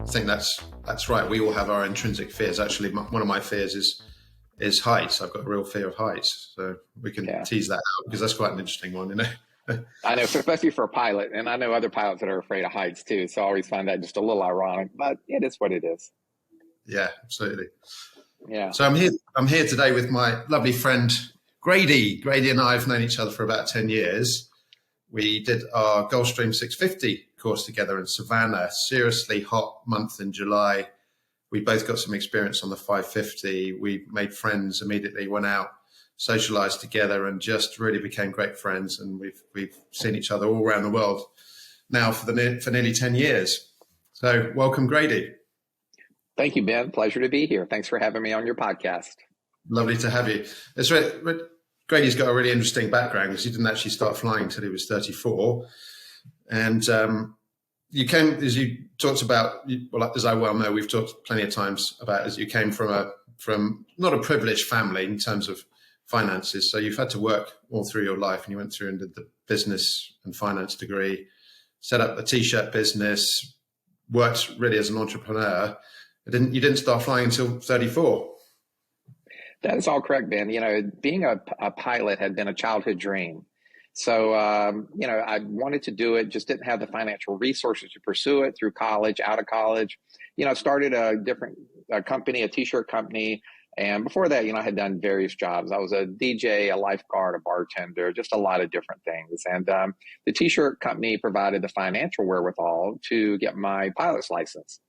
I think that's right. We all have our intrinsic fears. Actually, one of my fears is heights. I've got a real fear of heights, so we can tease that out because that's quite an interesting one, you know. I know, especially for a pilot, and I know other pilots that are afraid of heights too. So I always find that just a little ironic, but it is what it is. Yeah, absolutely. Yeah. So I'm here today with my lovely friend Grady. Grady and I have known each other for about 10 years. We did our Gulfstream 650 course together in Savannah, seriously hot month in July. We both got some experience on the 550. We made friends immediately, went out, socialized together, and just really became great friends. And we've seen each other all around the world now for nearly 10 years. So welcome, Grady. Thank you, Ben. Pleasure to be here. Thanks for having me on your podcast. Lovely to have you. It's Grady's got a really interesting background because he didn't actually start flying until he was 34. And you came, as you talked about, well, as I well know, we've talked plenty of times about, as you came from not a privileged family in terms of finances. So you've had to work all through your life, and you went through and did the business and finance degree, set up a t-shirt business, worked really as an entrepreneur. You didn't start flying until 34. That is all correct, Ben. You know, being a pilot had been a childhood dream. So, you know, I wanted to do it, just didn't have the financial resources to pursue it through college, out of college. You know, I started a different company, a t-shirt company. And before that, you know, I had done various jobs. I was a DJ, a lifeguard, a bartender, just a lot of different things. And the t-shirt company provided the financial wherewithal to get my pilot's license.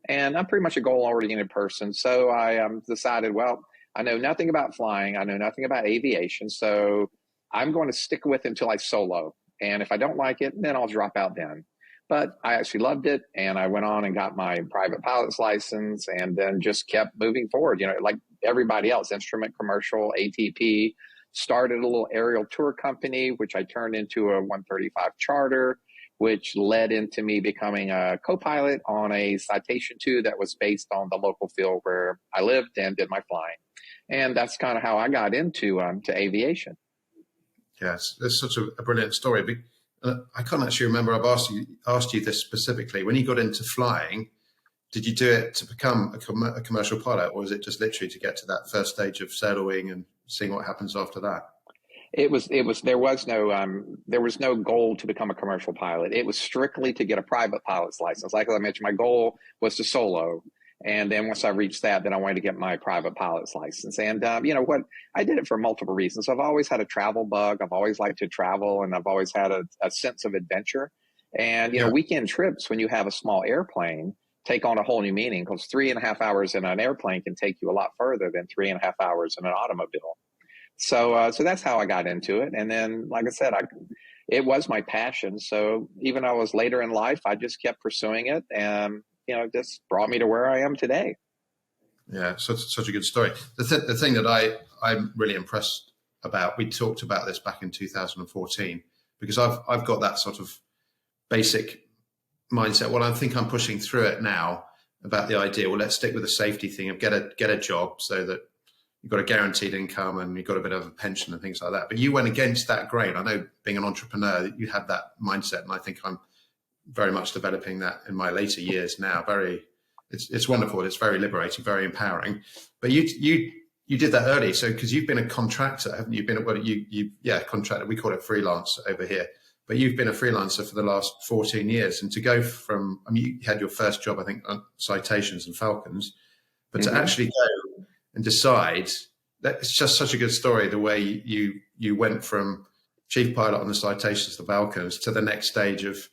And I'm pretty much a goal-oriented person. So I decided, well, I know nothing about flying. I know nothing about aviation. So I'm going to stick with it until I solo. And if I don't like it, then I'll drop out then. But I actually loved it. And I went on and got my private pilot's license and then just kept moving forward. You know, like everybody else, instrument commercial, ATP, started a little aerial tour company, which I turned into a 135 charter, which led into me becoming a co-pilot on a Citation II that was based on the local field where I lived and did my flying. And that's kind of how I got into to aviation. Yes, it's such a brilliant story. I can't actually remember. I've asked you this specifically. When you got into flying, did you do it to become a commercial pilot, or was it just literally to get to that first stage of soloing and seeing what happens after that? There was no goal to become a commercial pilot. It was strictly to get a private pilot's license. Like I mentioned, my goal was to solo. And then once I reached that, then I wanted to get my private pilot's license. And, you know what, I did it for multiple reasons. I've always had a travel bug. I've always liked to travel, and I've always had a sense of adventure. And, you know, weekend trips, when you have a small airplane, take on a whole new meaning, because 3.5 hours in an airplane can take you a lot further than 3.5 hours in an automobile. So that's how I got into it. And then, like I said, it was my passion. So even though I was later in life, I just kept pursuing it, and you know, just brought me to where I am today. Yeah, such a good story. The thing that I'm really impressed about, we talked about this back in 2014, because I've got that sort of basic mindset. Well, I think I'm pushing through it now about the idea, well, let's stick with the safety thing of get a job so that you've got a guaranteed income and you've got a bit of a pension and things like that. But you went against that grain. I know, being an entrepreneur, you had that mindset, and I think I'm very much developing that in my later years now. It's wonderful. It's very liberating, very empowering. But you did that early. So, because you've been a contractor, haven't you? Contractor. We call it freelance over here. But you've been a freelancer for the last 14 years. And to go from, you had your first job, I think, on Citations and Falcons, but to actually go and decide, that it's just such a good story, the way you went from chief pilot on the Citations, the Falcons, to the next stage of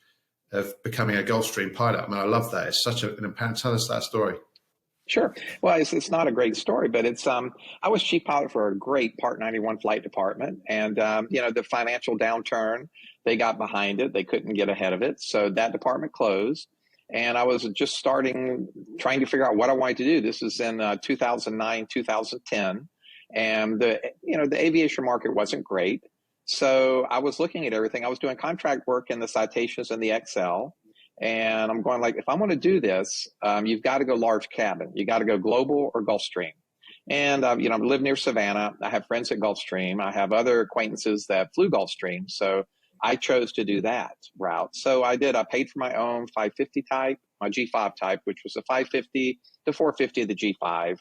becoming a Gulfstream pilot. I mean, I love that. It's such an impact. Tell us that story. Sure. Well, it's not a great story, but it's I was chief pilot for a great Part 91 flight department, and you know, the financial downturn, they got behind it. They couldn't get ahead of it, so that department closed. And I was just trying to figure out what I wanted to do. This was in 2009, 2010, and the aviation market wasn't great. So I was looking at everything. I was doing contract work in the Citations and the XL. And I'm going, like, if I'm going to do this, you've got to go large cabin. You got to go global or Gulfstream. And, I live near Savannah. I have friends at Gulfstream. I have other acquaintances that flew Gulfstream. So I chose to do that route. So I did. I paid for my own 550 type. my G5 type, which was a 550 to 450 of the G5.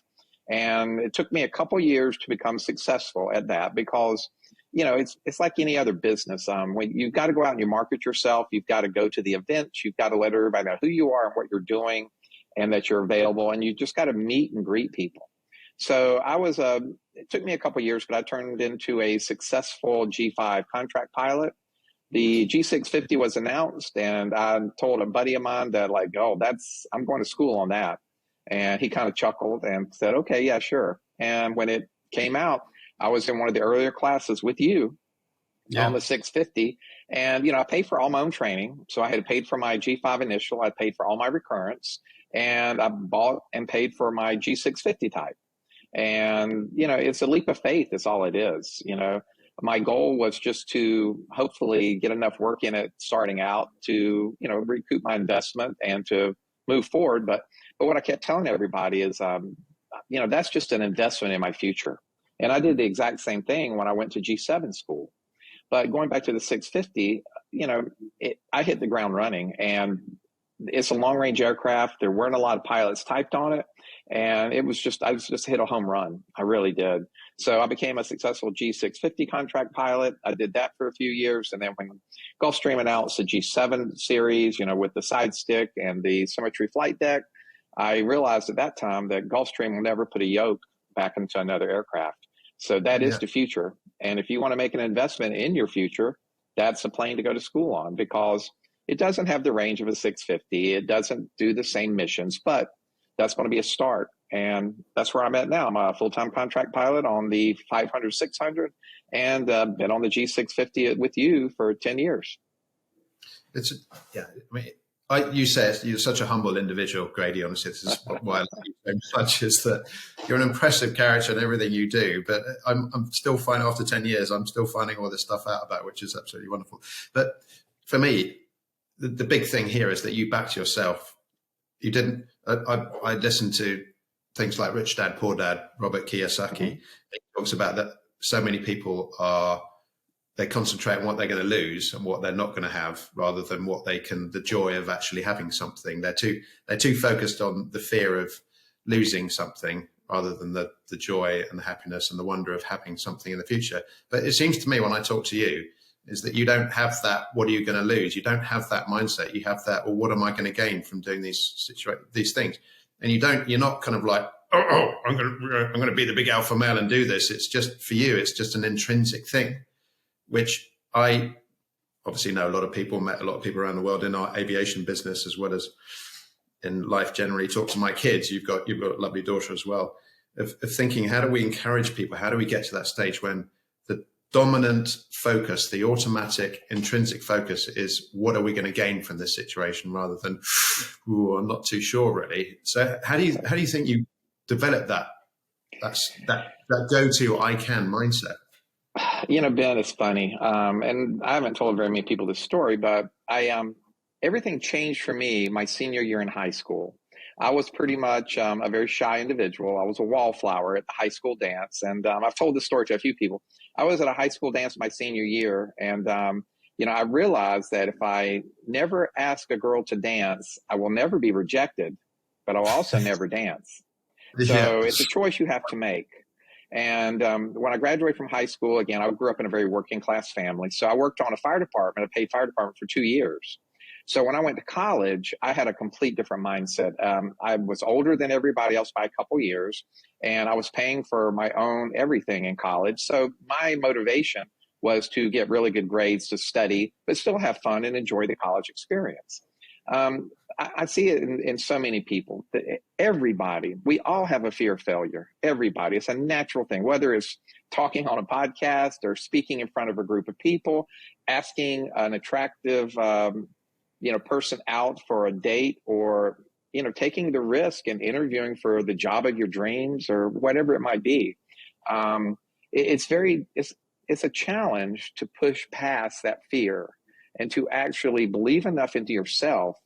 And it took me a couple years to become successful at that because, it's like any other business. When you've got to go out and you market yourself, you've got to go to the events, you've got to let everybody know who you are and what you're doing and that you're available. And you just got to meet and greet people. So it took me a couple years, but I turned into a successful G5 contract pilot. The G650 was announced, and I told a buddy of mine that I'm going to school on that. And he kind of chuckled and said, okay, yeah, sure. And when it came out, I was in one of the earlier classes with you on the 650. And, I paid for all my own training. So I had paid for my G5 initial. I paid for all my recurrence. And I bought and paid for my G650 type. And, it's a leap of faith. That's all it is. My goal was just to hopefully get enough work in it starting out to, recoup my investment and to move forward. But what I kept telling everybody is, that's just an investment in my future. And I did the exact same thing when I went to G7 school. But going back to the 650, I hit the ground running, and it's a long range aircraft. There weren't a lot of pilots typed on it. And I just hit a home run. I really did. So I became a successful G650 contract pilot. I did that for a few years. And then when Gulfstream announced the G7 series, with the side stick and the symmetry flight deck, I realized at that time that Gulfstream will never put a yoke back into another aircraft. So that is the future. And if you want to make an investment in your future, that's a plane to go to school on, because it doesn't have the range of a 650. It doesn't do the same missions, but that's going to be a start. And that's where I'm at now. I'm a full-time contract pilot on the 500, 600, and been on the G650 with you for 10 years. You say you're such a humble individual, Grady. Honestly, this is why I love you so much, is that you're an impressive character in everything you do. But I'm still finding, after 10 years, I'm still finding all this stuff out about, which is absolutely wonderful. But for me, the big thing here is that you backed yourself. You didn't. I listened to things like Rich Dad, Poor Dad, Robert Kiyosaki. Mm-hmm. He talks about that so many people they concentrate on what they're going to lose and what they're not going to have, rather than the joy of actually having something. They're too focused on the fear of losing something rather than the joy and the happiness and the wonder of having something in the future. But it seems to me, when I talk to you, is that you don't have that, what are you going to lose? You don't have that mindset. You have that, well, what am I going to gain from doing these things? And you're not kind of like, I'm going to be the big alpha male and do this. It's just, for you, it's just an intrinsic thing, which I obviously know a lot of people, met a lot of people around the world in our aviation business, as well as in life generally. Talk to my kids. You've got a lovely daughter as well, of thinking, how do we encourage people? How do we get to that stage when the dominant focus, the automatic intrinsic focus, is what are we going to gain from this situation, rather than, I'm not too sure really. So how do you think you develop that go-to I can mindset? Ben, it's funny. And I haven't told very many people this story, but everything changed for me my senior year in high school. I was pretty much a very shy individual. I was a wallflower at the high school dance. And I've told this story to a few people. I was at a high school dance my senior year. And, I realized that if I never ask a girl to dance, I will never be rejected, but I'll also never dance. So it's a choice you have to make. And when I graduated from high school, again, I grew up in a very working class family. So I worked on a paid fire department for 2 years. So when I went to college, I had a complete different mindset. I was older than everybody else by a couple years, and I was paying for my own everything in college. So my motivation was to get really good grades, to study, but still have fun and enjoy the college experience. I see it in so many people. Everybody, we all have a fear of failure. Everybody. It's a natural thing, whether it's talking on a podcast or speaking in front of a group of people, asking an attractive person out for a date, or taking the risk and interviewing for the job of your dreams, or whatever it might be. It's a challenge to push past that fear and to actually believe enough into yourself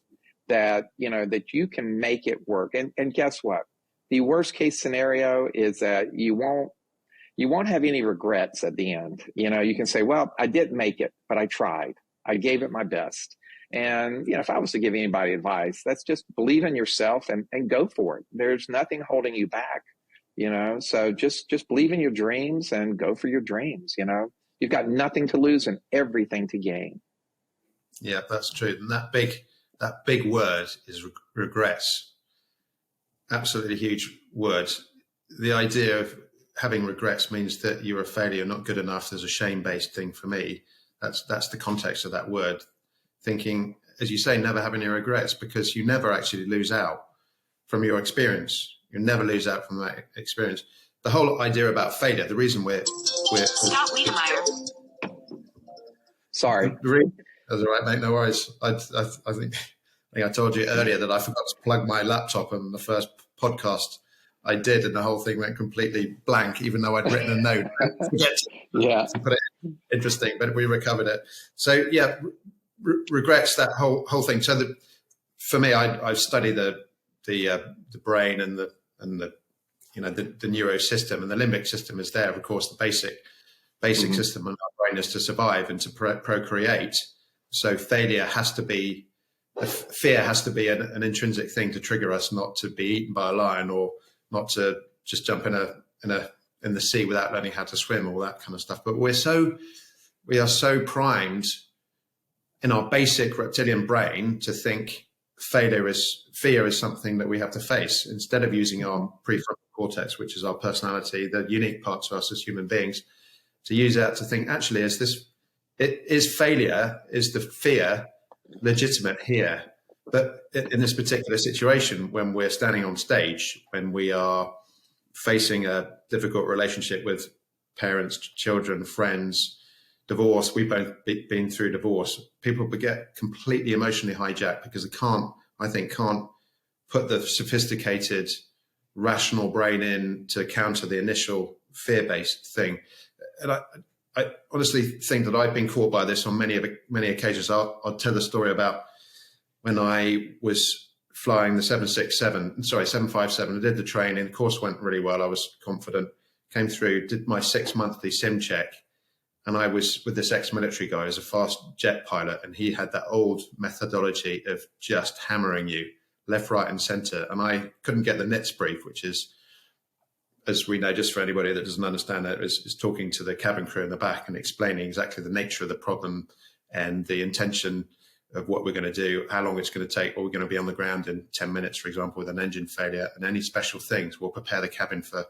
that you can make it work. And guess what? The worst case scenario is that you won't have any regrets at the end. You can say, well, I didn't make it, but I tried. I gave it my best. And, if I was to give anybody advice, that's just believe in yourself and go for it. There's nothing holding you back, so just believe in your dreams and go for your dreams. You've got nothing to lose and everything to gain. Yeah, that's true. And that big word is regrets. Absolutely huge word. The idea of having regrets means that you're a failure, not good enough. There's a shame-based thing for me. That's the context of that word. Thinking, as you say, never having any regrets, because you never actually lose out from your experience. You never lose out from that experience. The whole idea about failure, the reason we're Scott Wiedemeyer. Sorry. That's all right, mate. No worries. I think I told you earlier that I forgot to plug my laptop on the first podcast I did, and the whole thing went completely blank, even though I'd written a note. Yeah. To put it interesting, but we recovered it. So yeah, regrets, that whole thing. So for me, I've studied the brain and the neuro system, and the limbic system is there. Of course, the basic mm-hmm. system in our brain is to survive and to procreate. So fear has to be an intrinsic thing to trigger us not to be eaten by a lion, or not to just jump in the sea without learning how to swim, all that kind of stuff. But we are so primed in our basic reptilian brain to think fear is something that we have to face, instead of using our prefrontal cortex, which is our personality, the unique part to us as human beings, to use that to think, actually, is the fear legitimate here? But in this particular situation, when we're standing on stage, when we are facing a difficult relationship with parents, children, friends, divorce, we've both been through divorce, people get completely emotionally hijacked because they can't put the sophisticated, rational brain in to counter the initial fear-based thing. And I honestly think that I've been caught by this on many occasions. I'll tell the story about when I was flying the 757. I did the training. The course went really well. I was confident. Came through, did my 6-monthly sim check. And I was with this ex-military guy who's a fast jet pilot. And he had that old methodology of just hammering you left, right, and center. And I couldn't get the NITS brief, which is, as we know, just for anybody that doesn't understand that, is talking to the cabin crew in the back and explaining exactly the nature of the problem and the intention of what we're going to do, how long it's going to take, or we're going to be on the ground in 10 minutes, for example, with an engine failure, and any special things. We'll prepare the cabin for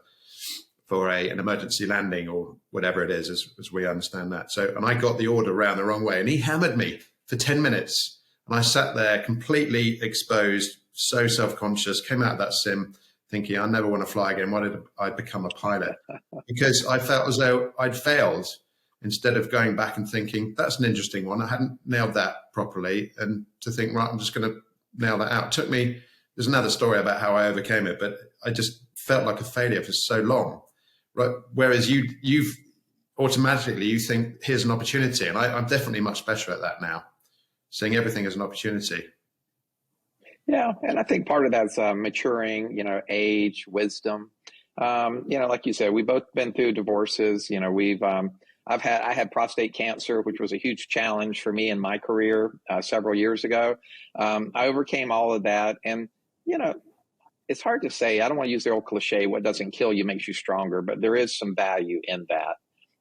an emergency landing or whatever it is, as we understand that. So, and I got the order round the wrong way, and he hammered me for 10 minutes. And I sat there completely exposed, so self-conscious, came out of that sim thinking, I never want to fly again. Why did I become a pilot? Because I felt as though I'd failed, instead of going back and thinking, that's an interesting one. I hadn't nailed that properly. And to think, right, I'm just going to nail that out. It took me, there's another story about how I overcame it, but I just felt like a failure for so long. Right. Whereas you've automatically, you think, here's an opportunity. And I'm definitely much better at that now, seeing everything as an opportunity. Yeah. And I think part of that's maturing, age, wisdom. Like you said, we've both been through divorces. I had prostate cancer, which was a huge challenge for me in my career several years ago. I overcame all of that. And, it's hard to say. I don't want to use the old cliche, what doesn't kill you makes you stronger, but there is some value in that.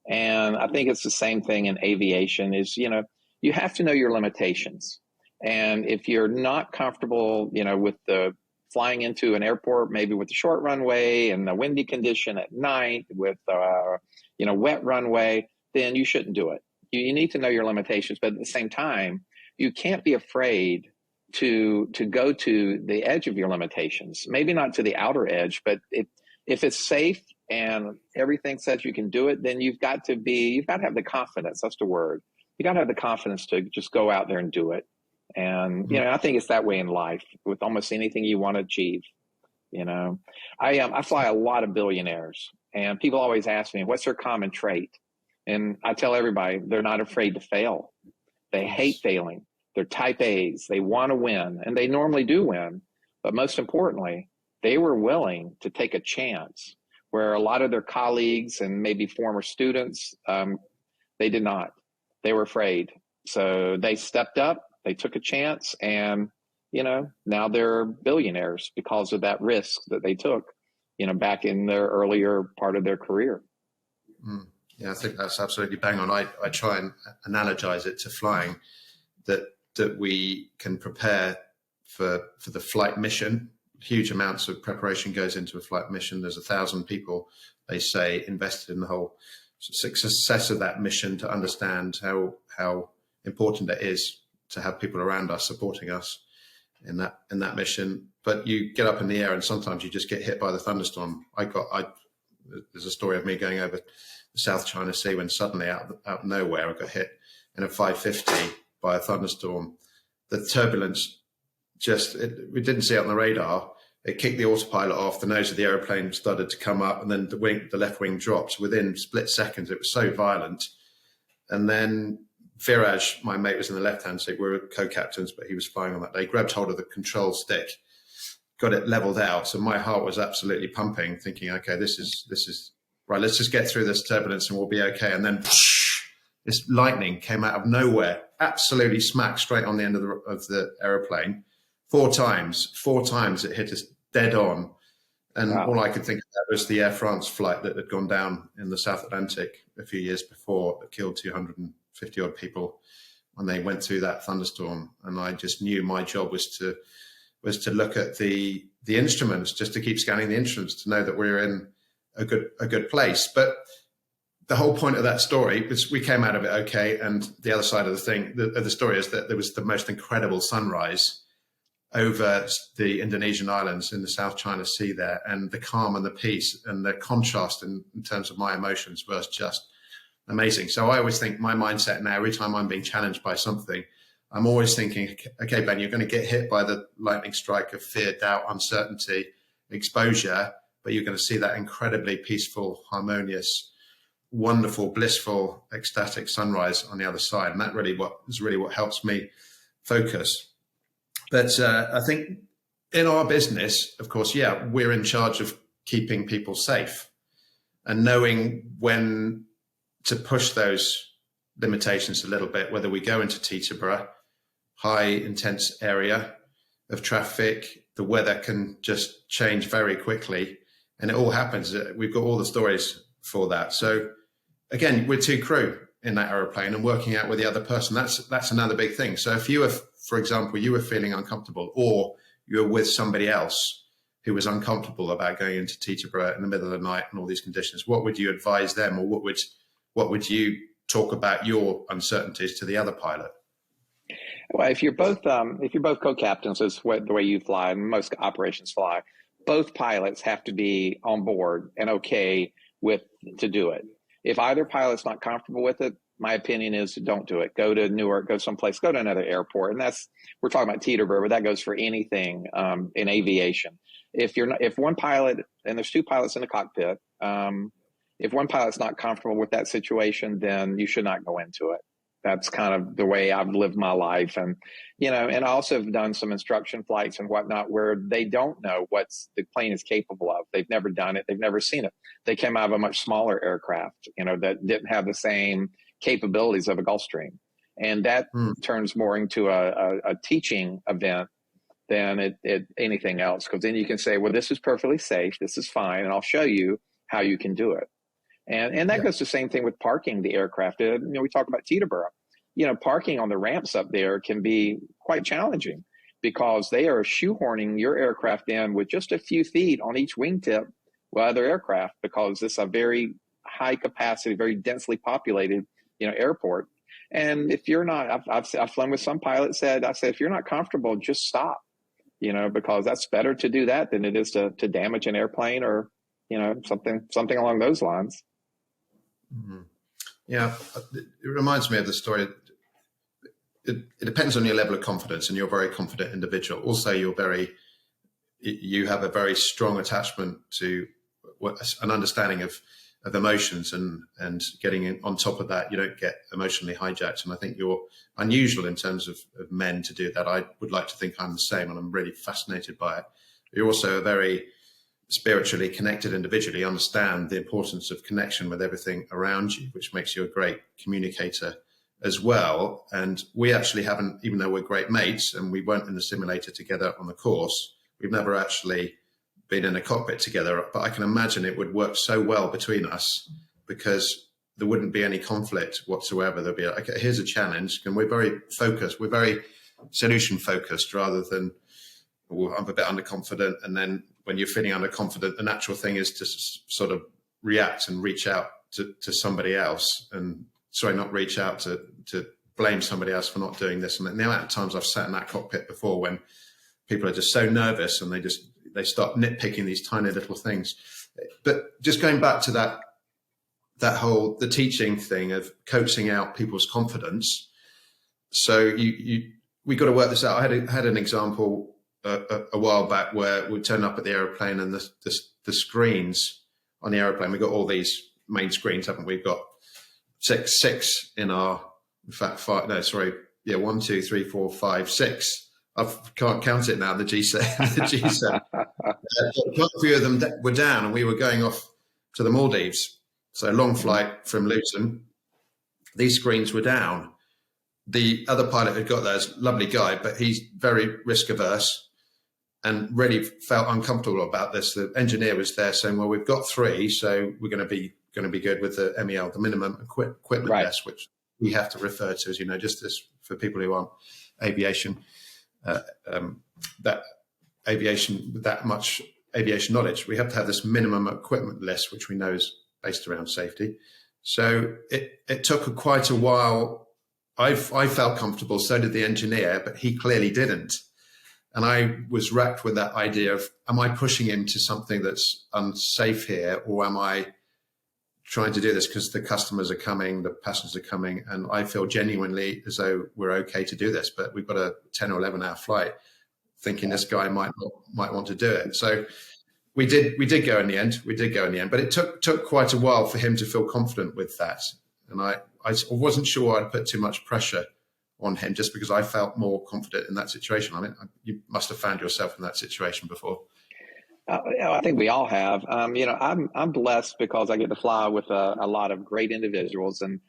And I think it's the same thing in aviation is, you have to know your limitations. And if you're not comfortable, with the flying into an airport, maybe with the short runway and the windy condition at night with, wet runway, then you shouldn't do it. You need to know your limitations, but at the same time, you can't be afraid to go to the edge of your limitations. Maybe not to the outer edge, but if it's safe and everything says you can do it, then you've got to have the confidence. That's the word. You got to have the confidence to just go out there and do it. And, I think it's that way in life with almost anything you want to achieve. I fly a lot of billionaires, and people always ask me, what's their common trait? And I tell everybody, they're not afraid to fail. They hate failing. They're type A's. They want to win, and they normally do win. But most importantly, they were willing to take a chance where a lot of their colleagues and maybe former students, they did not. They were afraid. So they stepped up They took a chance, and now they're billionaires because of that risk that they took, back in their earlier part of their career. Mm. Yeah, I think that's absolutely bang on. I try and analogize it to flying, that we can prepare for the flight mission. Huge amounts of preparation goes into a flight mission. There's 1,000 people, they say, invested in the whole success of that mission, to understand how important it is to have people around us supporting us in that mission. But you get up in the air and sometimes you just get hit by the thunderstorm. There's a story of me going over the South China Sea when suddenly out of nowhere I got hit in a 550 by a thunderstorm. The turbulence we didn't see it on the radar. It kicked the autopilot off. The nose of the aeroplane started to come up, and then the left wing dropped. Within split seconds, it was so violent. And then Viraj, my mate, was in the left-hand seat. We were co-captains, but he was flying on that day. Grabbed hold of the control stick, got it leveled out. So my heart was absolutely pumping, thinking, okay, this is right. Let's just get through this turbulence and we'll be okay. And then this lightning came out of nowhere, absolutely smacked straight on the end of the aeroplane. Four times it hit us dead on. And wow. All I could think about was the Air France flight that had gone down in the South Atlantic a few years before, that killed 250 odd people when they went through that thunderstorm. And I just knew my job was to look at the instruments, just to keep scanning the instruments, to know that we were in a good place. But the whole point of that story was we came out of it okay. And the other side of the story is that there was the most incredible sunrise over the Indonesian islands in the South China Sea there, and the calm and the peace and the contrast in terms of my emotions was just amazing. So I always think my mindset now, every time I'm being challenged by something, I'm always thinking, okay, Ben, you're going to get hit by the lightning strike of fear, doubt, uncertainty, exposure, but you're going to see that incredibly peaceful, harmonious, wonderful, blissful, ecstatic sunrise on the other side. And that really what helps me focus. But I think in our business, of course, yeah, we're in charge of keeping people safe and knowing when to push those limitations a little bit, whether we go into Teterboro, high intense area of traffic, the weather can just change very quickly. And it all happens. We've got all the stories for that. So again, we're two crew in that aeroplane and working out with the other person. That's another big thing. So if you were, for example, you were feeling uncomfortable, or you were with somebody else who was uncomfortable about going into Teterboro in the middle of the night and all these conditions, what would you advise them, or what would you talk about your uncertainties to the other pilot? Well, if you're both co-captains, is the way you fly, and most operations fly, both pilots have to be on board and okay to do it. If either pilot's not comfortable with it, my opinion is don't do it. Go to Newark, go someplace, go to another airport. And we're talking about Teterboro, but that goes for anything in aviation. If one pilot, and there's two pilots in the cockpit, if one pilot's not comfortable with that situation, then you should not go into it. That's kind of the way I've lived my life. And, and I also have done some instruction flights and whatnot where they don't know what the plane is capable of. They've never done it. They've never seen it. They came out of a much smaller aircraft, that didn't have the same capabilities of a Gulfstream. And that turns more into a teaching event than anything else. Because then you can say, well, this is perfectly safe. This is fine. And I'll show you how you can do it. And that goes the same thing with parking the aircraft. We talk about Teterboro. Parking on the ramps up there can be quite challenging because they are shoehorning your aircraft in with just a few feet on each wingtip with other aircraft, because it's a very high capacity, very densely populated, airport. And if you're not, I've flown with some pilots I said, if you're not comfortable, just stop, because that's better to do that than it is to damage an airplane or, something along those lines. Mm-hmm. Yeah, it reminds me of the story. It depends on your level of confidence, and you're a very confident individual. Also, you have a very strong attachment to an understanding of emotions, and getting in on top of that, you don't get emotionally hijacked. And I think you're unusual in terms of men to do that. I would like to think I'm the same, and I'm really fascinated by it. You're also a very spiritually connected individual. You understand the importance of connection with everything around you, which makes you a great communicator as well. And we actually haven't, even though we're great mates and we weren't in the simulator together on the course, we've never actually been in a cockpit together. But I can imagine it would work so well between us because there wouldn't be any conflict whatsoever. There'd be okay, here's a challenge, and we're very focused. We're very solution focused rather than, well, I'm a bit underconfident. And then when you're feeling underconfident, the natural thing is to sort of react and reach out to somebody else, and sorry, not reach out to blame somebody else for not doing this. And the amount of times I've sat in that cockpit before when people are just so nervous and they start nitpicking these tiny little things. But just going back to that whole, the teaching thing of coaxing out people's confidence. So we got to work this out. I had an example a while back where we turned up at the aeroplane and the screens on the aeroplane, we got all these main screens, haven't we? We've got six in our, in fact, five, no, sorry. Yeah, 1, 2, 3, 4, 5, 6. I can't count it now, the G7. The G7. Quite a few of them were down and we were going off to the Maldives. So long flight from Luton. These screens were down. The other pilot who got there is a lovely guy, but he's very risk averse and really felt uncomfortable about this. The engineer was there saying, well, we've got 3, so we're going to be good with the MEL, the minimum equipment list, which we have to refer to, as you know, just this for people who aren't aviation, that aviation, with that much aviation knowledge, we have to have this minimum equipment list, which we know is based around safety. So it took quite a while. I felt comfortable, so did the engineer, but he clearly didn't. And I was wrapped with that idea of, am I pushing him to something that's unsafe here, or am I trying to do this because the customers are coming, the passengers are coming, and I feel genuinely as though we're okay to do this, but we've got a 10 or 11 hour flight, thinking this guy might want to do it. So we did go in the end. We did go in the end, but it took quite a while for him to feel confident with that. And I wasn't sure I'd put too much pressure on him just because I felt more confident in that situation. I mean, you must have found yourself in that situation before. I think we all have. I'm blessed because I get to fly with a lot of great individuals, and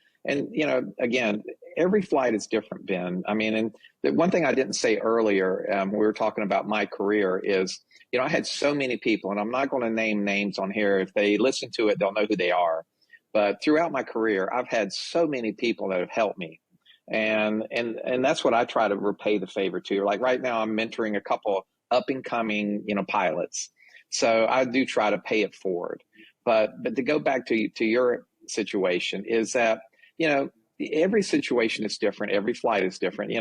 again, every flight is different, Ben. I mean, and the one thing I didn't say earlier when we were talking about my career is, I had so many people, and I'm not going to name names on here. If they listen to it, they'll know who they are. But throughout my career, I've had so many people that have helped me. And that's what I try to repay the favor to. Like right now, I'm mentoring a couple up and coming, pilots. So I do try to pay it forward. But to go back to your situation is that, every situation is different. Every flight is different,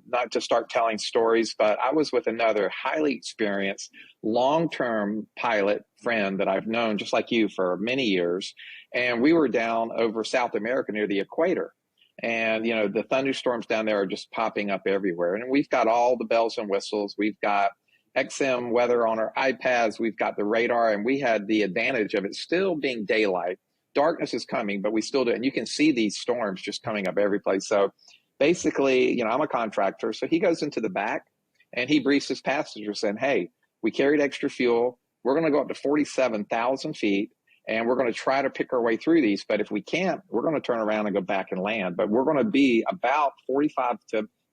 not to start telling stories, but I was with another highly experienced long-term pilot friend that I've known just like you for many years. And we were down over South America near the equator. And, the thunderstorms down there are just popping up everywhere. And we've got all the bells and whistles. We've got XM weather on our iPads. We've got the radar, and we had the advantage of it still being daylight. Darkness is coming, but we still do it. And you can see these storms just coming up every place. So basically, I'm a contractor. So he goes into the back and he briefs his passengers saying, hey, we carried extra fuel. We're going to go up to 47,000 feet. And we're going to try to pick our way through these. But if we can't, we're going to turn around and go back and land. But we're going to be about 45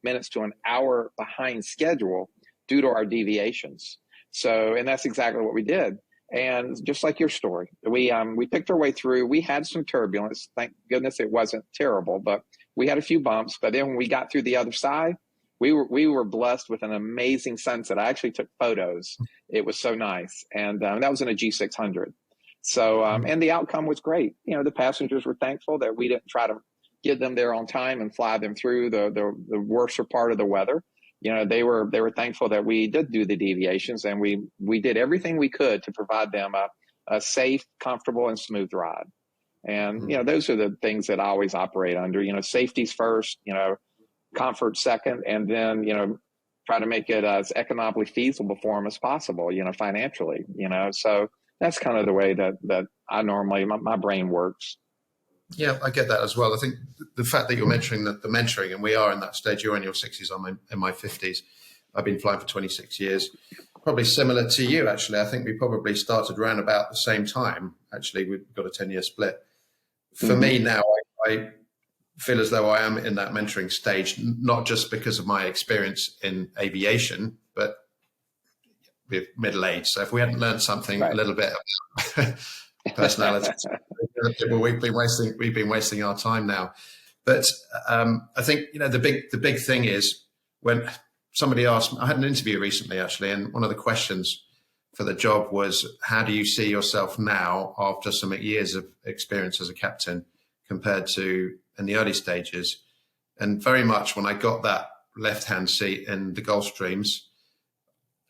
minutes to an hour behind schedule due to our deviations. So, and that's exactly what we did. And just like your story, we picked our way through. We had some turbulence. Thank goodness it wasn't terrible, but we had a few bumps. But then when we got through the other side, we were blessed with an amazing sunset. I actually took photos. It was so nice. And that was in a G600. So, and the outcome was great. The passengers were thankful that we didn't try to get them there on time and fly them through the worser part of the weather. They were thankful that we did do the deviations, and we did everything we could to provide them a safe, comfortable, and smooth ride. And, those are the things that I always operate under, safety's first, comfort second, and then, try to make it as economically feasible for them as possible, financially, so that's kind of the way that I normally, my brain works. Yeah, I get that as well. I think the fact that you're mentioning the mentoring, and we are in that stage, you're in your 60s, I'm in my 50s. I've been flying for 26 years, probably similar to you, actually. I think we probably started around about the same time. Actually, we've got a 10-year split. For me now, feel as though I am in that mentoring stage, not just because of my experience in aviation, but with middle age. So if we hadn't learned something a little bit about personality, well, we've been wasting our time now. But I think, you know, the big thing is when somebody asked, I had an interview recently actually, and one of the questions for the job was, how do you see yourself now after some years of experience as a captain compared to in the early stages? And very much when I got that left-hand seat in the Gulfstreams,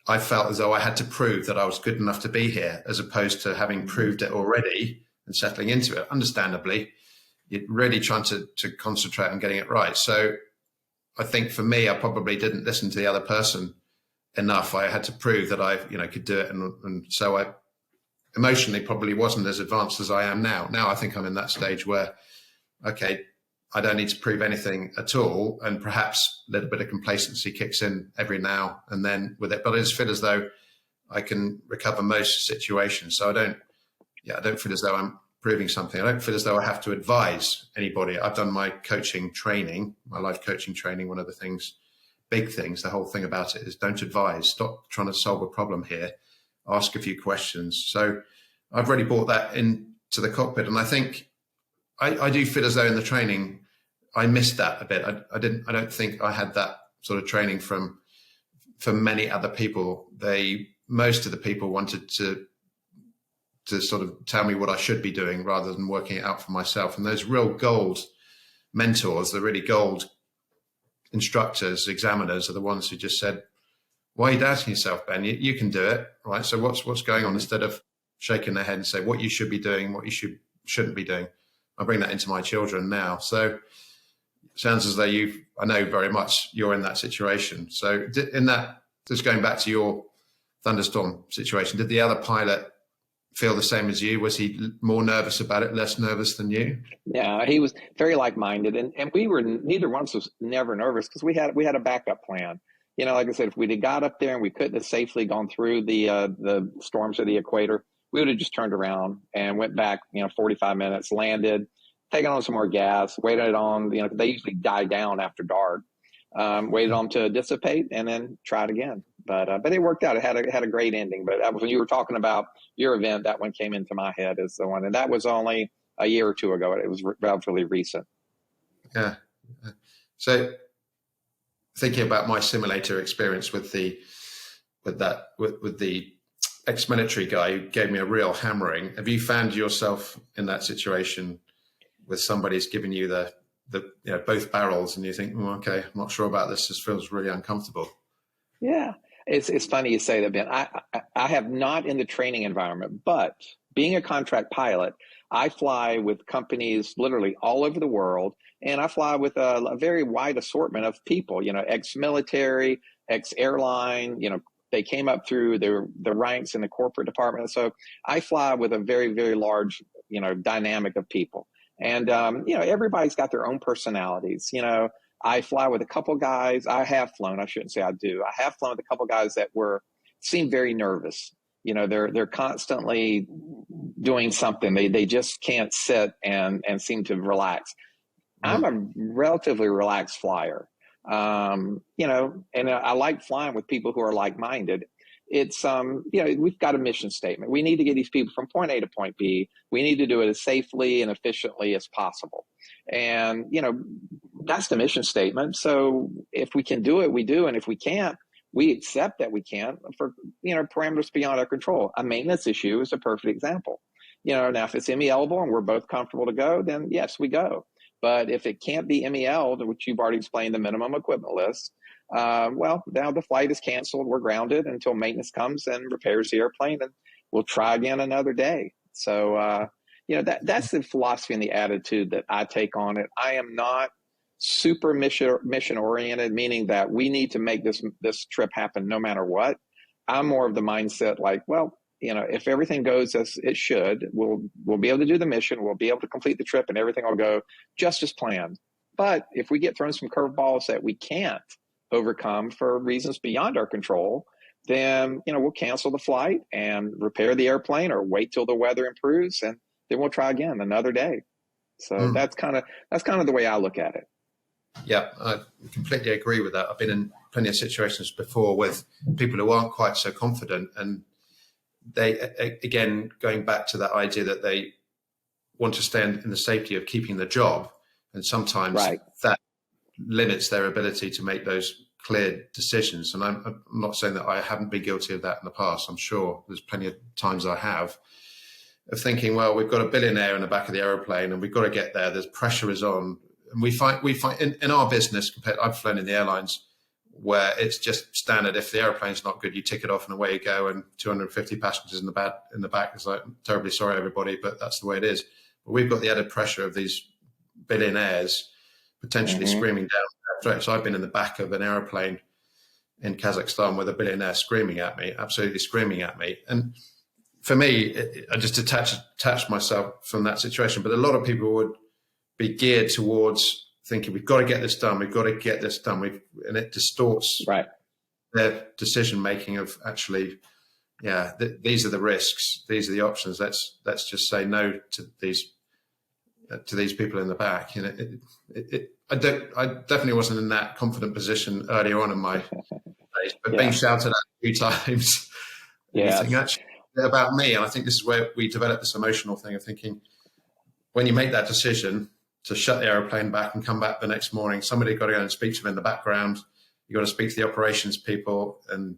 I felt as though I had to prove that I was good enough to be here, as opposed to having proved it already and settling into it. Understandably, you're really trying to concentrate on getting it right. So I think for me, I probably didn't listen to the other person enough. I had to prove that I, you know, could do it. And so I emotionally probably wasn't as advanced as I am now. Now I think I'm in that stage where, okay, I don't need to prove anything at all. And perhaps a little bit of complacency kicks in every now and then with it. But I just feel as though I can recover most situations. So I don't feel as though I'm proving something. I don't feel as though I have to advise anybody. I've done my coaching training, my life coaching training. One of the things, big things, the whole thing about it is don't advise. Stop trying to solve a problem here. Ask a few questions. So I've really brought that into the cockpit. And I think I do feel as though in the training, I missed that a bit. I don't think I had that sort of training from many other people. Most of the people wanted to sort of tell me what I should be doing rather than working it out for myself. And those real gold mentors, the really gold instructors, examiners, are the ones who just said, why are you doubting yourself, Ben? You can do it, right? So what's going on? Instead of shaking their head and say what you should be doing, what you shouldn't be doing. I bring that into my children now. So it sounds as though I know very much you're in that situation. So in that, just going back to your thunderstorm situation, did the other pilot feel the same as you? Was he more nervous about it, less nervous than you? Yeah, he was very like-minded, and we were, neither one of us was never nervous because we had a backup plan. You know, like I said, if we'd have got up there and we couldn't have safely gone through the storms of the equator, we would have just turned around and went back, 45 minutes, landed, taken on some more gas, waited on, they usually die down after dark, waited on to dissipate, and then tried again. But it worked out. It had a great ending. But that was when you were talking about your event, that one came into my head as the one, and that was only a year or two ago. It was relatively recent. Yeah. So thinking about my simulator experience with the ex-military guy who gave me a real hammering, have you found yourself in that situation with somebody's giving you the both barrels and you think, okay, I'm not sure about this. This feels really uncomfortable. Yeah. It's funny you say that, Ben. I have not in the training environment, but being a contract pilot, I fly with companies literally all over the world, and I fly with a very wide assortment of people, ex-military, ex-airline, they came up through the ranks in the corporate department. So I fly with a very, very large, dynamic of people. And, everybody's got their own personalities. I fly with a couple guys. I shouldn't say I do. I have flown with a couple guys that seem very nervous. They're constantly doing something. They just can't sit and seem to relax. I'm a relatively relaxed flyer. And I like flying with people who are like-minded. It's, we've got a mission statement. We need to get these people from point A to point B. We need to do it as safely and efficiently as possible. And, that's the mission statement. So if we can do it, we do. And if we can't, we accept that we can't for, parameters beyond our control. A maintenance issue is a perfect example. Now if it's MELable and we're both comfortable to go, then yes, we go. But if it can't be MEL'd, which you've already explained the minimum equipment list, well, now the flight is canceled. We're grounded until maintenance comes and repairs the airplane, and we'll try again another day. So, that's the philosophy and the attitude that I take on it. I am not super mission oriented, meaning that we need to make this trip happen no matter what. I'm more of the mindset like, well, if everything goes as it should, we'll be able to do the mission, we'll be able to complete the trip, and everything will go just as planned. But if we get thrown some curveballs that we can't overcome for reasons beyond our control, then we'll cancel the flight and repair the airplane or wait till the weather improves, and then we'll try again another day. So that's kind of the way I look at it. Yeah, I completely agree with that. I've been in plenty of situations before with people who aren't quite so confident, and they, again, going back to that idea that they want to stay in the safety of keeping the job, and sometimes Right. that limits their ability to make those clear decisions. And I'm not saying that I haven't been guilty of that in the past. I'm sure there's plenty of times I have, of thinking, well, we've got a billionaire in the back of the aeroplane and we've got to get there. There's pressure is on. And we find in our business, I've flown in the airlines where it's just standard. If the airplane's not good, you tick it off and away you go. And 250 passengers in the back. It's like, I'm terribly sorry, everybody, but that's the way it is. But we've got the added pressure of these billionaires potentially screaming down threats. I've been in the back of an airplane in Kazakhstan with a billionaire screaming at me, absolutely screaming at me. And for me, I just detached myself from that situation. But a lot of people would be geared towards thinking, we've got to get this done. We've got to get this done. And it distorts their decision making of actually, these are the risks. These are the options. Let's just say no to these people in the back. You know, I definitely wasn't in that confident position earlier on in my days, but being shouted at a few times, you think, actually, they're about me. And I think this is where we develop this emotional thing of thinking, when you make that decision to shut the aeroplane back and come back the next morning, somebody got to go and speak to them in the background. You got to speak to the operations people, and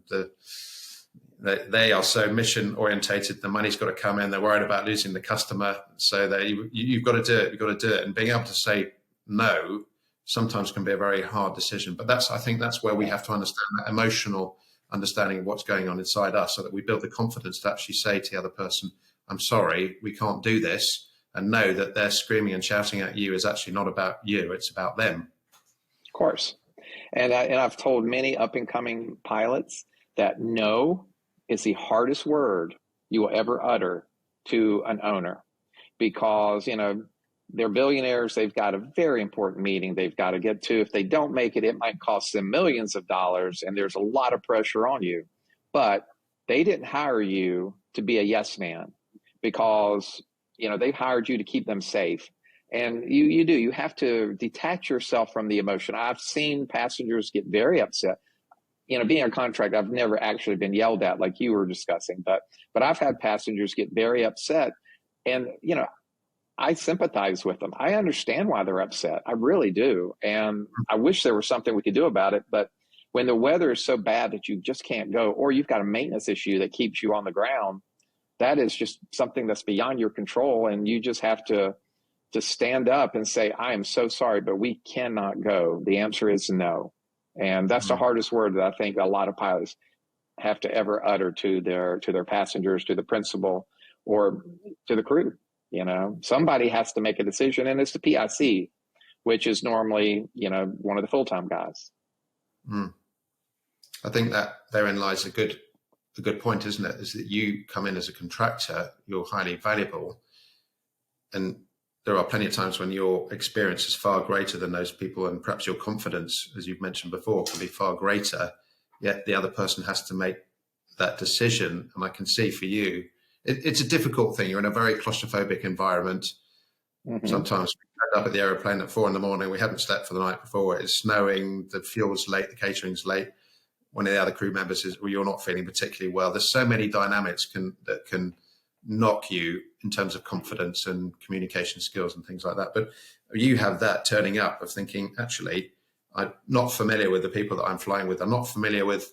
they are so mission orientated. The money's got to come in. They're worried about losing the customer. So you've got to do it. You've got to do it. And being able to say no sometimes can be a very hard decision. But I think that's where we have to understand that emotional understanding of what's going on inside us, so that we build the confidence to actually say to the other person, I'm sorry, we can't do this. And know that they're screaming and shouting at you is actually not about you. It's about them. Of course. And I've told many up and coming pilots that no is the hardest word you will ever utter to an owner, because, you know, they're billionaires. They've got a very important meeting they've got to get to. If they don't make it, it might cost them millions of dollars, and there's a lot of pressure on you. But they didn't hire you to be a yes man, because, you know, they've hired you to keep them safe. And you have to detach yourself from the emotion. I've seen passengers get very upset. You know, being a contractor, I've never actually been yelled at like you were discussing, but I've had passengers get very upset. And, you know, I sympathize with them. I understand why they're upset. I really do. And I wish there was something we could do about it. But when the weather is so bad that you just can't go, or you've got a maintenance issue that keeps you on the ground, that is just something that's beyond your control. And you just have to stand up and say, I am so sorry, but we cannot go. The answer is no. And that's the hardest word that I think a lot of pilots have to ever utter to their passengers, to the principal, or to the crew. You know, somebody has to make a decision, and it's the PIC, which is normally, you know, one of the full-time guys. I think that therein lies a good point, isn't it? Is that you come in as a contractor, you're highly valuable, and there are plenty of times when your experience is far greater than those people, and perhaps your confidence, as you've mentioned before, can be far greater, yet the other person has to make that decision. And I can see for you, it's a difficult thing. You're in a very claustrophobic environment. Sometimes we end up at the aeroplane at 4 a.m. We haven't slept for the night before. It's snowing, the fuel's late, the catering's late. One of the other crew members is, well, you're not feeling particularly well. There's so many dynamics that can knock you in terms of confidence and communication skills and things like that. But you have that turning up of thinking, actually, I'm not familiar with the people that I'm flying with. I'm not familiar with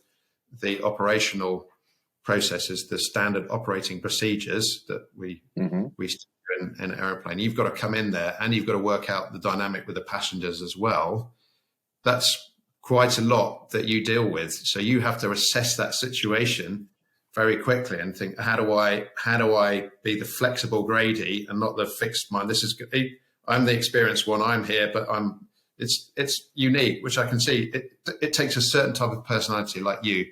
the operational processes, the standard operating procedures that we in an airplane. You've got to come in there and you've got to work out the dynamic with the passengers as well. That's quite a lot that you deal with. So you have to assess that situation very quickly and think, how do I be the flexible Grady and not the fixed mind? I'm the experienced one. I'm here, but it's unique, which I can see. It takes a certain type of personality like you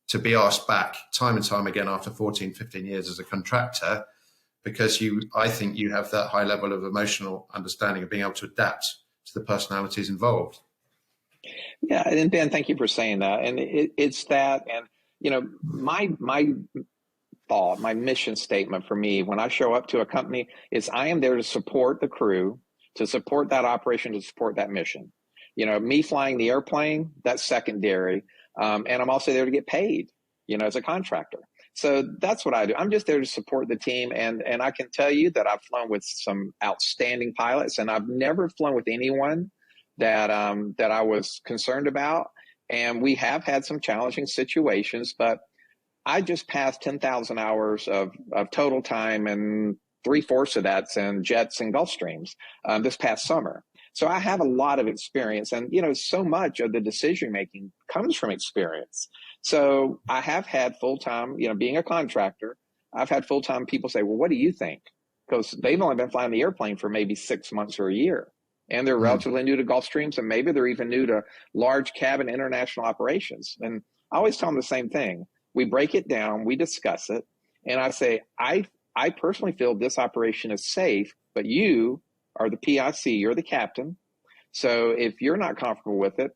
to be asked back time and time again after 14, 15 years as a contractor, because I think you have that high level of emotional understanding of being able to adapt to the personalities involved. Yeah, and Ben, thank you for saying that. And it's that, and you know, my mission statement for me when I show up to a company is I am there to support the crew, to support that operation, to support that mission. You know, me flying the airplane, that's secondary. And I'm also there to get paid, you know, as a contractor. So that's what I do. I'm just there to support the team. And I can tell you that I've flown with some outstanding pilots, and I've never flown with anyone that I was concerned about. And we have had some challenging situations, but I just passed 10,000 hours of total time, and 3/4 of that's in jets and Gulfstreams this past summer. So I have a lot of experience, and, you know, so much of the decision making comes from experience. So I have had full-time, you know, being a contractor, I've had full-time people say, well, what do you think? Because they've only been flying the airplane for maybe 6 months or a year. And they're relatively new to Gulfstreams, and maybe they're even new to large cabin international operations. And I always tell them the same thing. We break it down, we discuss it, and I say, I personally feel this operation is safe, but you are the PIC, you're the captain. So if you're not comfortable with it,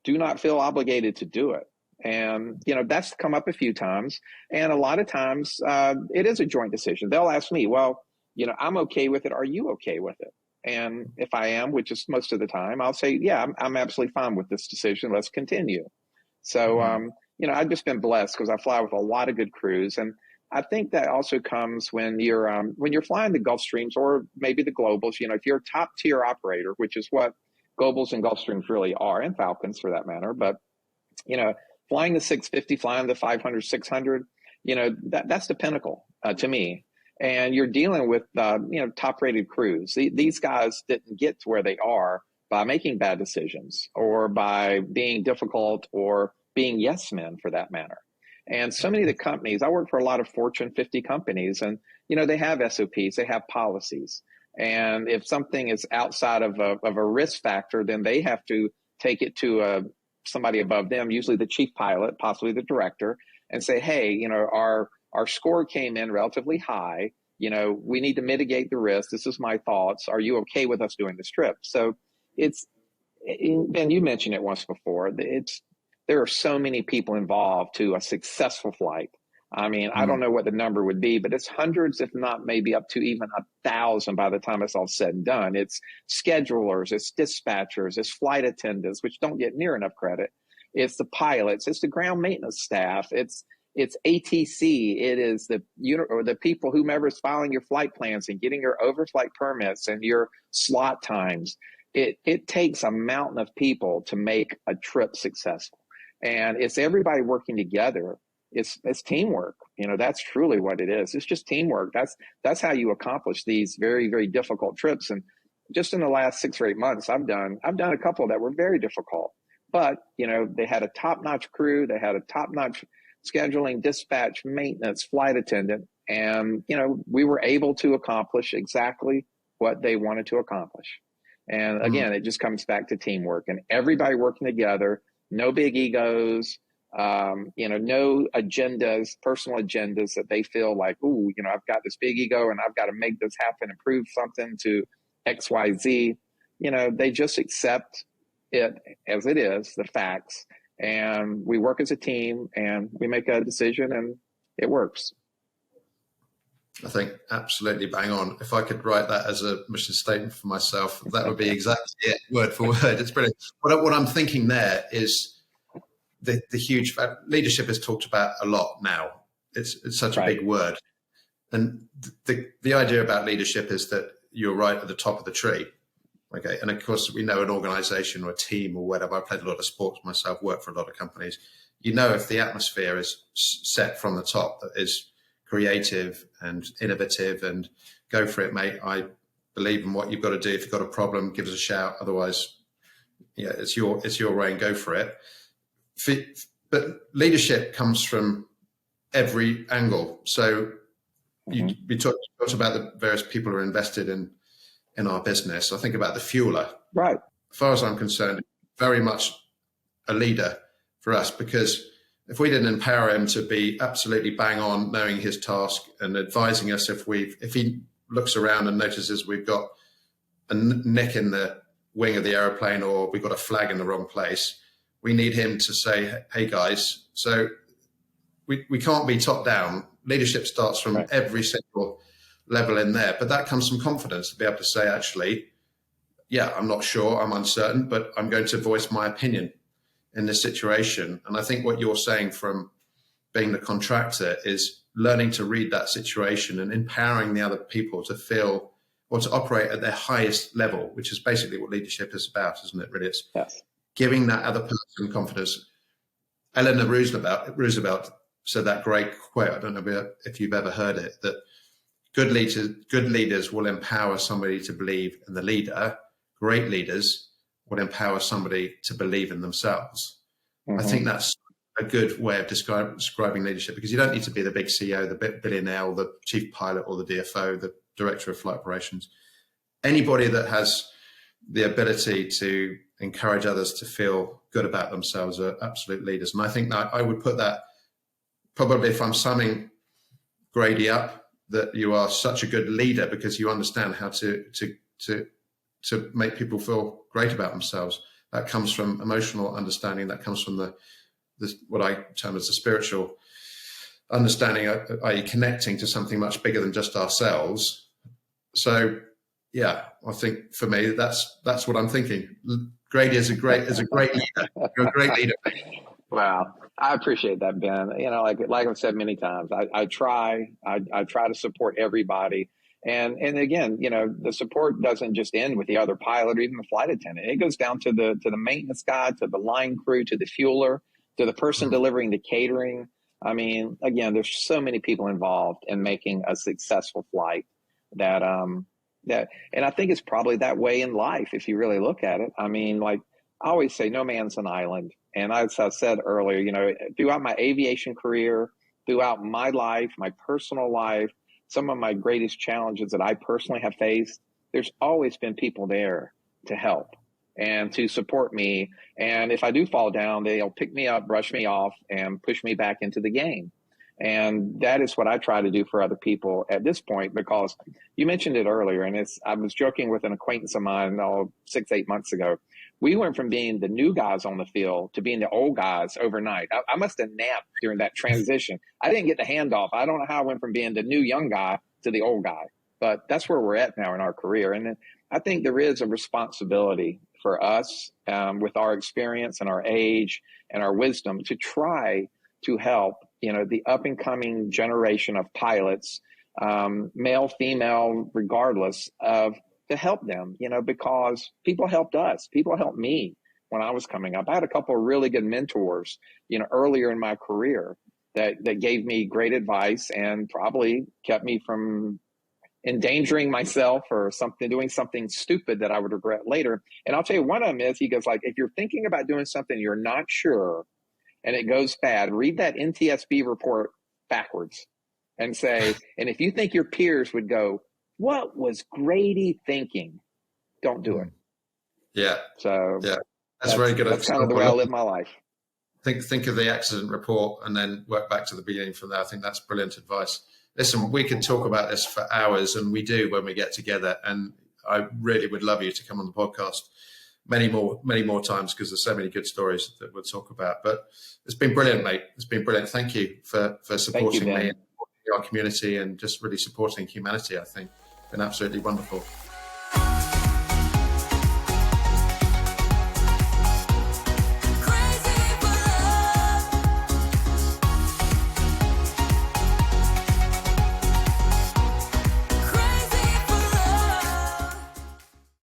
do not feel obligated to do it. And, you know, that's come up a few times. And a lot of times it is a joint decision. They'll ask me, well, you know, I'm okay with it. Are you okay with it? And if I am, which is most of the time, I'll say, yeah, I'm absolutely fine with this decision. Let's continue. So, you know, I've just been blessed because I fly with a lot of good crews. And I think that also comes when you're flying the Gulfstreams or maybe the Globals. You know, if you're a top tier operator, which is what Globals and Gulfstreams really are, and Falcons for that matter. But, you know, flying the 650, flying the 500, 600, you know, that's the pinnacle to me. And you're dealing with, you know, top rated crews. These guys didn't get to where they are by making bad decisions or by being difficult or being yes men for that matter. And so many of the companies, I work for a lot of Fortune 50 companies, and, you know, they have SOPs, they have policies. And if something is outside of a risk factor, then they have to take it to somebody above them, usually the chief pilot, possibly the director, and say, hey, you know, our score came in relatively high. You know, we need to mitigate the risk. This is my thoughts. Are you okay with us doing this trip? So and you mentioned it once before, there are so many people involved to a successful flight. I mean, I don't know what the number would be, but it's hundreds, if not maybe up to even 1,000 by the time it's all said and done. It's schedulers, it's dispatchers, it's flight attendants, which don't get near enough credit. It's the pilots, it's the ground maintenance staff, it's ATC, it is the people, whomever's filing your flight plans and getting your overflight permits and your slot times. It takes a mountain of people to make a trip successful. And it's everybody working together. It's teamwork. You know, that's truly what it is. It's just teamwork. That's how you accomplish these very, very difficult trips. And just in the last 6 or 8 months, I've done a couple that were very difficult. But, you know, they had a top-notch crew. They had a top-notch scheduling, dispatch, maintenance, flight attendant. And, you know, we were able to accomplish exactly what they wanted to accomplish. And again, it just comes back to teamwork and everybody working together. No big egos, you know, no agendas, personal agendas that they feel like, ooh, you know, I've got this big ego and I've got to make this happen and prove something to X, Y, Z. You know, they just accept it as it is, the facts, and we work as a team and we make a decision and it works. I think absolutely bang on. If I could write that as a mission statement for myself, that would be exactly it, word for word. It's brilliant. What I'm thinking there is the huge leadership is talked about a lot now. It's such a big word. And the idea about leadership is that you're right at the top of the tree. Okay. And of course, we know an organization or a team or whatever. I played a lot of sports myself, worked for a lot of companies. You know, if the atmosphere is set from the top, that is creative and innovative and go for it, mate. I believe in what you've got to do. If you've got a problem, give us a shout. Otherwise, yeah, it's your way and go for it. But leadership comes from every angle. So we talked about the various people who are invested in our business. I think about the fueler. Right. As far as I'm concerned, very much a leader for us, because if we didn't empower him to be absolutely bang on, knowing his task and advising us if he looks around and notices we've got a nick in the wing of the aeroplane or we've got a flag in the wrong place, we need him to say, hey guys. So we can't be top down. Leadership starts from every single level in there, but that comes from confidence to be able to say, actually, yeah, I'm not sure, I'm uncertain, but I'm going to voice my opinion in this situation. And I think what you're saying from being the contractor is learning to read that situation and empowering the other people to feel or to operate at their highest level, which is basically what leadership is about, isn't it? Really, it's Yes. giving that other person confidence. Eleanor Roosevelt said that great quote. I don't know if you've ever heard it, that good leaders will empower somebody to believe in the leader. Great leaders will empower somebody to believe in themselves. Mm-hmm. I think that's a good way of describing leadership, because you don't need to be the big CEO, the billionaire, or the chief pilot, or the DFO, the director of flight operations. Anybody that has the ability to encourage others to feel good about themselves are absolute leaders. And I think that I would put that, probably if I'm summing Grady up, that you are such a good leader because you understand how to make people feel great about themselves. That comes from emotional understanding. That comes from the what I term as the spiritual understanding, i.e. connecting to something much bigger than just ourselves. So, yeah, I think for me, that's what I'm thinking. Grady is a great leader. You're a great leader. Wow. I appreciate that, Ben. You know, like I've said many times, I try to support everybody. And again, you know, the support doesn't just end with the other pilot or even the flight attendant. It goes down to the maintenance guy, to the line crew, to the fueler, to the person delivering the catering. I mean, again, there's so many people involved in making a successful flight that and I think it's probably that way in life if you really look at it. I mean, like I always say, no man's an island. And as I said earlier, you know, throughout my aviation career, throughout my life, my personal life, some of my greatest challenges that I personally have faced, there's always been people there to help and to support me. And if I do fall down, they'll pick me up, brush me off, and push me back into the game. And that is what I try to do for other people at this point, because you mentioned it earlier, and I was joking with an acquaintance of mine 6-8 months ago. We went from being the new guys on the field to being the old guys overnight. I must have napped during that transition. I didn't get the handoff. I don't know how I went from being the new young guy to the old guy, but that's where we're at now in our career. And I think there is a responsibility for us with our experience and our age and our wisdom to try to help, you know, the up and coming generation of pilots, male, female, regardless of, to help them, you know, because people helped us. People helped me when I was coming up. I had a couple of really good mentors, you know, earlier in my career that gave me great advice and probably kept me from endangering myself or doing something stupid that I would regret later. And I'll tell you, one of them is, he goes like, if you're thinking about doing something you're not sure and it goes bad, read that NTSB report backwards and say, and if you think your peers would go, what was Grady thinking? Don't do it. Yeah. So yeah, that's very good. That's kind of the way I live my life. Think of the accident report and then work back to the beginning from there. I think that's brilliant advice. Listen, we could talk about this for hours, and we do when we get together. And I really would love you to come on the podcast many more times, because there's so many good stories that we'll talk about. But it's been brilliant, mate. It's been brilliant. Thank you for supporting me and our community and just really supporting humanity. I think it's been absolutely wonderful.